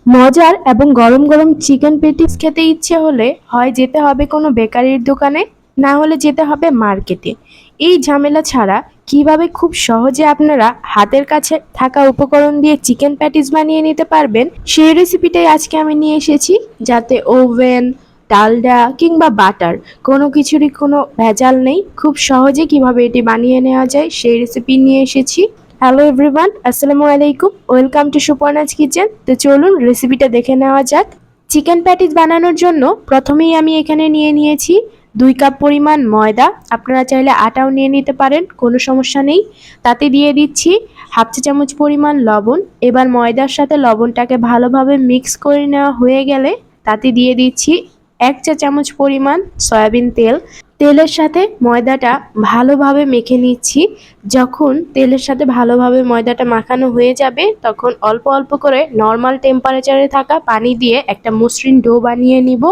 মজার এবং গরম গরম চিকেন পেটিস খেতে ইচ্ছে হলে হয় যেতে হবে কোনো বেকারির দোকানে, না হলে যেতে হবে মার্কেটে। এই ঝামেলা ছাড়া কিভাবে খুব সহজে আপনারা হাতের কাছে থাকা উপকরণ দিয়ে চিকেন প্যাটিস বানিয়ে নিতে পারবেন, সেই রেসিপিটাই আজকে আমি নিয়ে এসেছি। যাতে ওভেন, ডালডা কিংবা বাটার কোনো কিছুরই কোনো ভেজাল নেই, খুব সহজে কিভাবে এটি বানিয়ে নেওয়া যায় সেই রেসিপি নিয়ে এসেছি। হ্যালো এভরিওয়ান, আসসালামু আলাইকুম, ওয়েলকাম টু সুপর্ণাজ কিচেন। তো চলুন রেসিপিটা দেখে নেওয়া যাক। চিকেন প্যাটিস বানানোর জন্য প্রথমেই আমি এখানে নিয়ে নিয়েছি 2 কাপ পরিমাণ ময়দা। আপনারা চাইলে আটাও নিয়ে নিতে পারেন, কোনো সমস্যা নেই। তাতে দিয়ে দিচ্ছি হাফ চা চামচ পরিমাণ লবণ। এবার ময়দার সাথে লবণটাকে ভালোভাবে মিক্স করে নেওয়া হয়ে গেলে তাতে দিয়ে দিচ্ছি 1 চা চামচ পরিমাণ সয়াবিন তেল। তেলের সাথে ময়দাটা ভালোভাবে মেখে নিচ্ছি। যখন তেলের সাথে ভালোভাবে ময়দাটা মাখানো হয়ে যাবে তখন অল্প অল্প করে নর্মাল টেম্পারেচারে থাকা পানি দিয়ে একটা মসৃণ ডো বানিয়ে নিব।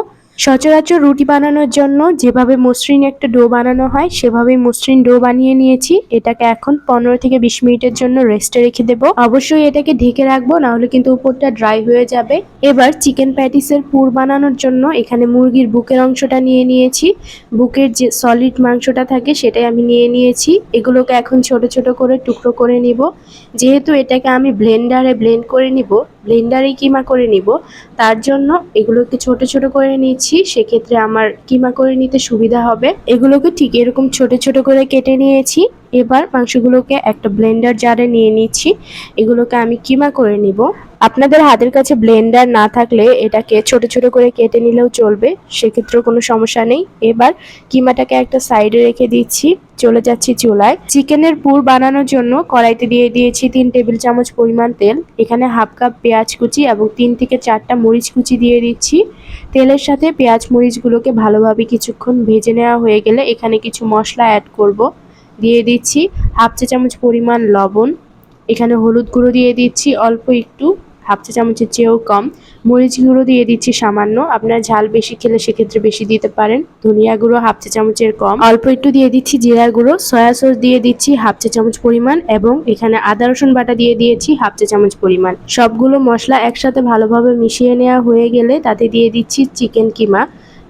সচরাচর রুটি বানানোর জন্য যেভাবে মসৃণ একটা ডো বানানো হয় সেভাবেই মসৃণ ডো বানিয়ে নিয়েছি। এটাকে এখন 15 থেকে 20 মিনিটের জন্য রেস্টে রেখে দেব। অবশ্যই এটাকে ঢেকে রাখবো, না হলে কিন্তু উপরটা ড্রাই হয়ে যাবে। এবার চিকেন প্যাটিসের পুর বানানোর জন্য এখানে মুরগির বুকের অংশটা নিয়ে নিয়েছি। বুকের যে সলিড মাংসটা থাকে সেটাই আমি নিয়ে নিয়েছি। এগুলোকে এখন ছোট ছোট করে টুকরো করে নিব। যেহেতু এটাকে আমি ব্লেন্ডারে ব্লেন্ড করে নিব, ব্লেন্ডারেই কিমা করে নিব, তার জন্য এগুলোকে ছোট ছোট করে নিচ্ছি। সেক্ষেত্রে আমার কিমা করে নিতে সুবিধা হবে। এগুলোকে ঠিক এরকম ছোট ছোট করে কেটে নিয়েছি। এবার মাংসগুলোকে একটা ব্লেন্ডার জারে নিয়ে নিচ্ছি। এগুলোকে আমি কিমা করে নিব। আপনাদের হাতের কাছে ব্লেন্ডার না থাকলে এটাকে ছোট ছোট করে কেটে নিলেও চলবে, সেক্ষেত্রেও কোনো সমস্যা নেই। এবার কিমাটাকে একটা সাইডে রেখে দিচ্ছি। চলে যাচ্ছি চুলায়। চিকেনের পুর বানানোর জন্য কড়াইতে দিয়ে দিয়েছি 3 টেবিল চামচ পরিমাণ তেল। এখানে হাফ কাপ পেঁয়াজ কুচি এবং 3 থেকে 4টা মরিচ কুচি দিয়ে দিচ্ছি। তেলের সাথে পেঁয়াজ মরিচগুলোকে ভালোভাবে কিছুক্ষণ ভেজে নেওয়া হয়ে গেলে এখানে কিছু মশলা অ্যাড করব। দিয়ে দিচ্ছি হাফ চা চামচ পরিমাণ লবণ। এখানে হলুদ গুঁড়ো দিয়ে দিচ্ছি অল্প একটু, হাফ চা চামচের চেয়েও কম। মরিচ গুঁড়ো দিয়ে দিচ্ছি সামান্য, আপনারা ঝাল বেশি খেলে সেক্ষেত্রে বেশি দিতে পারেন। ধনিয়া গুঁড়ো হাফ চা চামচের কম। অল্প একটু দিয়ে দিচ্ছি জিরার গুঁড়ো। সয়া সস দিয়ে দিচ্ছি হাফ চা চামচ পরিমাণ এবং এখানে আদা রসুন বাটা দিয়ে দিয়েছি হাফ চা চামচ পরিমাণ। সবগুলো মশলা একসাথে ভালোভাবে মিশিয়ে নেওয়া হয়ে গেলে তাতে দিয়ে দিচ্ছি চিকেন কিমা।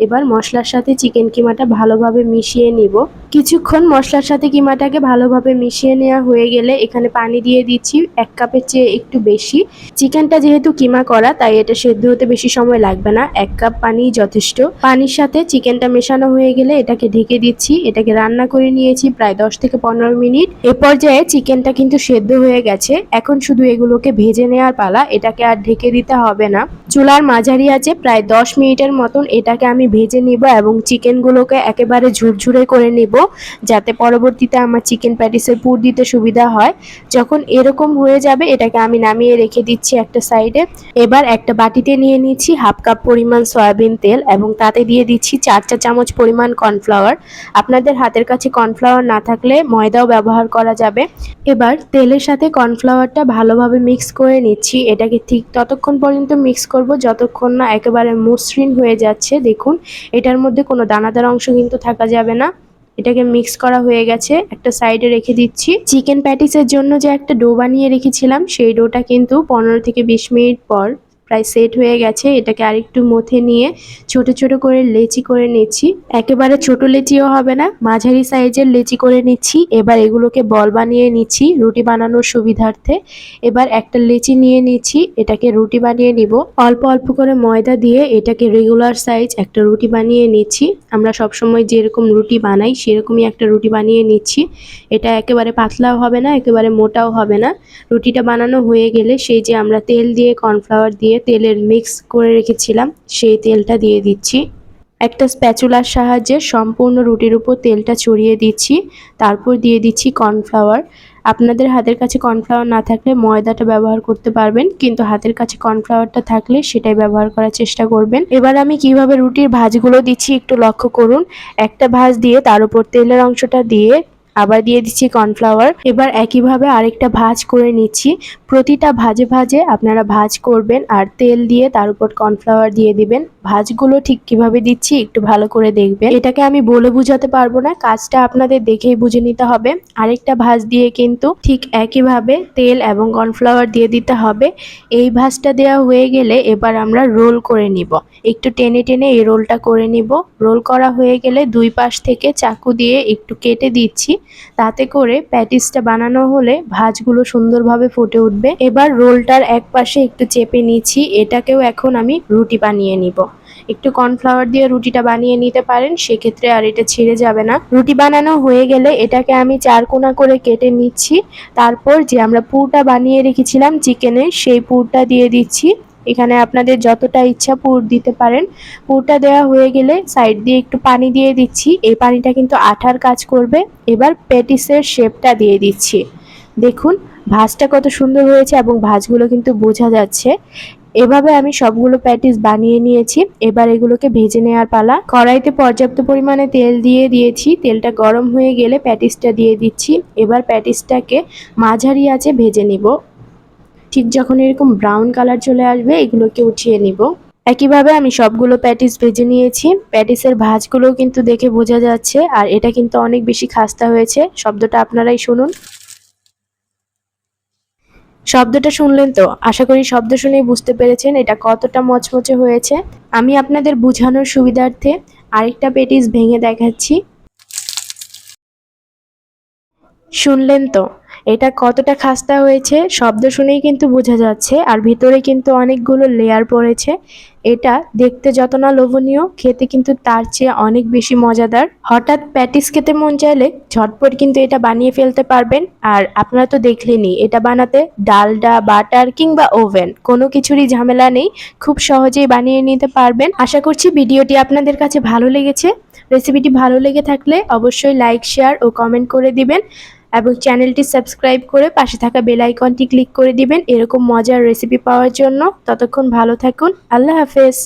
এবার মশলার সাথে চিকেন কিমাটা ভালোভাবে মিশিয়ে নিব। কিছুক্ষণ মশলার সাথে কিমাটাকে ভালোভাবে মিশিয়ে নেওয়া হয়ে গেলে এখানে পানি দিয়ে দিচ্ছি 1 কাপের চেয়ে একটু বেশি। চিকেনটা যেহেতু কিমা করা তাই এটা সেদ্ধ হতে বেশি সময় লাগবে না, 1 কাপ পানি যথেষ্ট। পানির সাথে চিকেনটা মেশানো হয়ে গেলে এটাকে ঢেকে দিচ্ছি। এটাকে রান্না করে নিয়েছি প্রায় 10 থেকে 15 মিনিট। এ পর্যায়ে চিকেনটা কিন্তু সেদ্ধ হয়ে গেছে। এখন শুধু এগুলোকে ভেজে নেওয়ার পালা, এটাকে আর ঢেকে দিতে হবে না। চুলার মাঝারি আছে প্রায় 10 মিনিটের মতন এটাকে আমি ভেজে নিব এবং চিকেনগুলোকে একেবারে ঝুরঝুরে করে নিব, যাতে পরবর্তীতে আমার চিকেন প্যাটিসের পুর দিতে সুবিধা হয়। যখন এরকম হয়ে যাবে এটাকে আমি নামিয়ে রেখে দিচ্ছি একটা সাইডে। এবার একটা বাটিতে নিয়ে নিচ্ছি হাফ কাপ পরিমাণ সয়াবিন তেল এবং তাতে দিয়ে দিচ্ছি 4 চা চামচ পরিমাণ কর্নফ্লাওয়ার। আপনাদের হাতের কাছে কর্নফ্লাওয়ার না থাকলে ময়দাও ব্যবহার করা যাবে। এবার তেলের সাথে কর্নফ্লাওয়ারটা ভালোভাবে মিক্স করে নিচ্ছি। এটাকে ঠিক ততক্ষণ পর্যন্ত মিক্স করব যতক্ষণ না একেবারে মসৃণ হয়ে যাচ্ছে। দেখুন, এটার মধ্যে কোনো দানাদার অংশ কিন্তু থাকা যাবে না। এটাকে মিক্স করা হয়ে গেছে, একটা সাইডে রেখে দিচ্ছি। চিকেন প্যাটিসের জন্য যে একটা ডো বানিয়ে রেখেছিলাম সেই ডোটা কিন্তু 15 থেকে 20 মিনিট পর প্রায় সেট হয়ে গেছে। এটাকে আরেকটু মথে নিয়ে ছোট ছোট করে লেচি করে নিচ্ছি। একেবারে ছোট লেচিও হবে না, মাঝারি সাইজের লেচি করে নিচ্ছি। এবার এগুলোকে বল বানিয়ে নিচ্ছি রুটি বানানোর সুবিধার্থে। এবার একটা লেচি নিয়ে নিচ্ছি, এটাকে রুটি বানিয়ে নিব। অল্প অল্প করে ময়দা দিয়ে এটাকে রেগুলার সাইজ একটা রুটি বানিয়ে নিচ্ছি। আমরা সবসময় যেরকম রুটি বানাই সেরকমই একটা রুটি বানিয়ে নিচ্ছি। এটা একেবারে পাতলাও হবে না, একেবারে মোটাও হবে না। রুটিটা বানানো হয়ে গেলে সেই যে আমরা তেল দিয়ে কর্নফ্লাওয়ার দিয়ে তেলের মিক্স করে রেখেছিলাম সেই তেলটা দিয়ে দিচ্ছি। একটা স্প্যাচুলার সাহায্যে সম্পূর্ণ রুটির উপর তেলটা ছড়িয়ে দিচ্ছি। তারপর দিয়ে দিচ্ছি কর্নফ্লাওয়ার। আপনাদের হাতের কাছে কর্নফ্লাওয়ার না থাকলে ময়দাটা ব্যবহার করতে পারবেন, কিন্তু হাতের কাছে কর্নফ্লাওয়ারটা থাকলে সেটাই ব্যবহার করার চেষ্টা করবেন। এবার আমি কিভাবে রুটির ভাঁজগুলো দিচ্ছি একটু লক্ষ্য করুন। একটা ভাঁজ দিয়ে তার উপর তেলের অংশটা দিয়ে আবার দিয়ে দিচ্ছি কর্নফ্লাওয়ার। এবার একইভাবে আরেকটা ভাঁজ করে নিচ্ছি। প্রতিটা ভাঁজে ভাঁজে আপনারা ভাঁজ করবেন আর তেল দিয়ে তার উপর কর্নফ্লাওয়ার দিয়ে দিবেন। ভাঁজগুলো ঠিক কিভাবে দিচ্ছি একটু ভালো করে দেখবেন। এটাকে আমি বলে বুঝাতে পারবো না, কাজটা আপনাদের দেখেই বুঝে নিতে হবে। আরেকটা ভাঁজ দিয়ে কিন্তু ঠিক একইভাবে তেল এবং কর্নফ্লাওয়ার দিয়ে দিতে হবে। এই ভাঁজটা দেওয়া হয়ে গেলে এবার আমরা রোল করে নিব। একটু টেনে টেনে এই রোলটা করে নিব। রোল করা হয়ে গেলে দুই পাশ থেকে চাকু দিয়ে একটু কেটে দিচ্ছি, তাতে করে প্যাটিসটা বানানো হলে ভাঁজগুলো সুন্দরভাবে ফুটে উঠবে। এবার রোলটার এক পাশে একটু চেপে নিচ্ছি। এটাকেও এখন আমি রুটি বানিয়ে নিব। একটু কর্নফ্লাওয়ার দিয়ে রুটিটা বানিয়ে নিতে পারেন, সেক্ষেত্রে আর এটা ছিঁড়ে যাবে না। রুটি বানানো হয়ে গেলে এটাকে আমি চার কোনা করে কেটে নিচ্ছি। তারপর যে আমরা পুরটা বানিয়ে রেখেছিলাম চিকেনের, সেই পুরটা দিয়ে দিচ্ছি। এখানে আপনাদের যতটা ইচ্ছা পুর দিতে পারেন। পুরটা দেওয়া হয়ে গেলে সাইড দিয়ে একটু পানি দিয়ে দিচ্ছি। এই পানিটা কিন্তু আঠার কাজ করবে। এবার প্যাটিসের শেপটা দিয়ে দিচ্ছি। দেখুন ভাঁজটা কত সুন্দর হয়েছে এবং ভাঁজগুলো কিন্তু বোঝা যাচ্ছে। এভাবে আমি সবগুলো প্যাটিস বানিয়ে নিয়েছি। এবার এগুলোকে ভেজে নেওয়ার পালা। কড়াইতে পর্যাপ্ত পরিমাণে তেল দিয়ে দিয়েছি। তেলটা গরম হয়ে গেলে প্যাটিসটা দিয়ে দিচ্ছি। এবার প্যাটিসটাকে মাঝারি আঁচে ভেজে নিব। ঠিক যখন এরকম ব্রাউন কালার চলে আসবে এগুলোকে উঠিয়ে নিব। একইভাবে আমি সবগুলো প্যাটিস ভেজে নিয়েছি। প্যাটিসের ভাঁজগুলোও কিন্তু দেখে বোঝা যাচ্ছে, আর এটা কিন্তু অনেক বেশি খাস্তা হয়েছে। শব্দটা আপনারাই শুনুন। শব্দটা শুনলেন তো? আশা করি শব্দ শুনেই বুঝতে পেরেছেন এটা কতটা মচমচে হয়েছে। আমি আপনাদের বোঝানোর সুবিধার্থে আরেকটা প্যাটিস ভেঙে দেখাচ্ছি। শুনলেন তো এটা কতটা খাস্তা হয়েছে? শব্দ শুনেই কিন্তু বোঝা যাচ্ছে, আর ভিতরে কিন্তু অনেকগুলো লেয়ার পড়েছে। এটা দেখতে যত না লোভনীয়, খেতে কিন্তু তার চেয়ে অনেক বেশি মজাদার। হঠাৎ প্যাটিস খেতে মন চাইলে ঝটপট কিন্তু এটা বানিয়ে ফেলতে পারবেন। আর আপনারা তো দেখলেনই, এটা বানাতে ডালডা, বাটার কিংবা ওভেন কোনো কিছুরই ঝামেলা নেই। খুব সহজেই বানিয়ে নিতে পারবেন। আশা করছি ভিডিওটি আপনাদের কাছে ভালো লেগেছে। রেসিপিটি ভালো লেগে থাকলে অবশ্যই লাইক, শেয়ার ও কমেন্ট করে দিবেন এবং চ্যানেলটি সাবস্ক্রাইব করে পাশে থাকা বেল আইকনটি ক্লিক করে দিবেন এরকম মজার রেসিপি পাওয়ার জন্য। ততক্ষণ ভালো থাকুন। আল্লাহ হাফেজ।